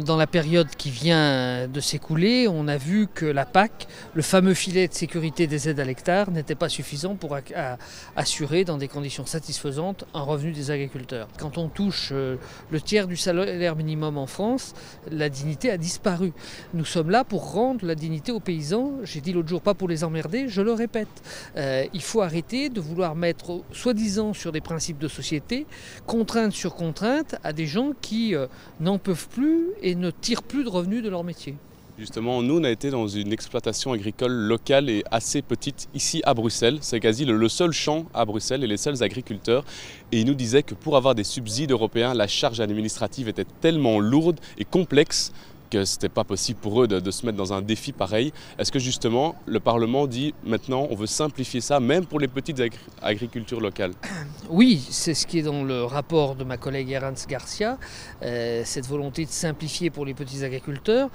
Dans la période qui vient de s'écouler, on a vu que la PAC, le fameux filet de sécurité des aides à l'hectare, n'était pas suffisant pour assurer dans des conditions satisfaisantes un revenu des agriculteurs. Quand on touche le tiers du salaire minimum en France, la dignité a disparu. Nous sommes là pour rendre la dignité aux paysans. J'ai dit l'autre jour, pas pour les emmerder, je le répète. Il faut arrêter de vouloir mettre, soi-disant sur des principes de société, contrainte sur contrainte à des gens qui n'en peuvent plus et ne tirent plus de revenus de leur métier. Justement, nous, on a été dans une exploitation agricole locale et assez petite ici à Bruxelles. C'est quasi le seul champ à Bruxelles et les seuls agriculteurs. Et ils nous disaient que pour avoir des subsides européens, la charge administrative était tellement lourde et complexe que ce n'était pas possible pour eux de se mettre dans un défi pareil. Est-ce que justement, le Parlement dit maintenant on veut simplifier ça, même pour les petites agricultures locales? Oui, c'est ce qui est dans le rapport de ma collègue Herranz Garcia, cette volonté de simplifier pour les petits agriculteurs.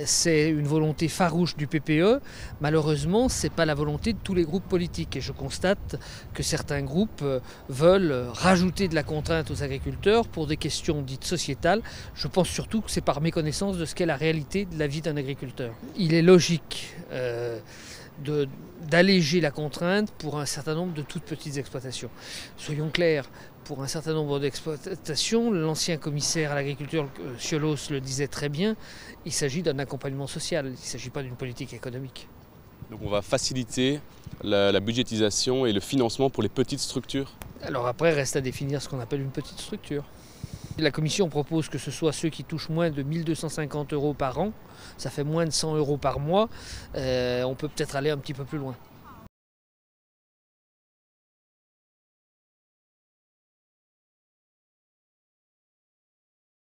C'est une volonté farouche du PPE. Malheureusement, ce n'est pas la volonté de tous les groupes politiques. Et je constate que certains groupes veulent rajouter de la contrainte aux agriculteurs pour des questions dites sociétales. Je pense surtout que c'est par méconnaissance de ce qu'est la réalité de la vie d'un agriculteur. Il est logique d'alléger la contrainte pour un certain nombre de toutes petites exploitations. Soyons clairs, pour un certain nombre d'exploitations, l'ancien commissaire à l'agriculture, Ciolos, le disait très bien, il s'agit d'un accompagnement social, il ne s'agit pas d'une politique économique. Donc on va faciliter la budgétisation et le financement pour les petites structures? Alors après, reste à définir ce qu'on appelle une petite structure. La Commission propose que ce soit ceux qui touchent moins de 1 250 € par an, ça fait moins de 100 € par mois, on peut peut-être aller un petit peu plus loin.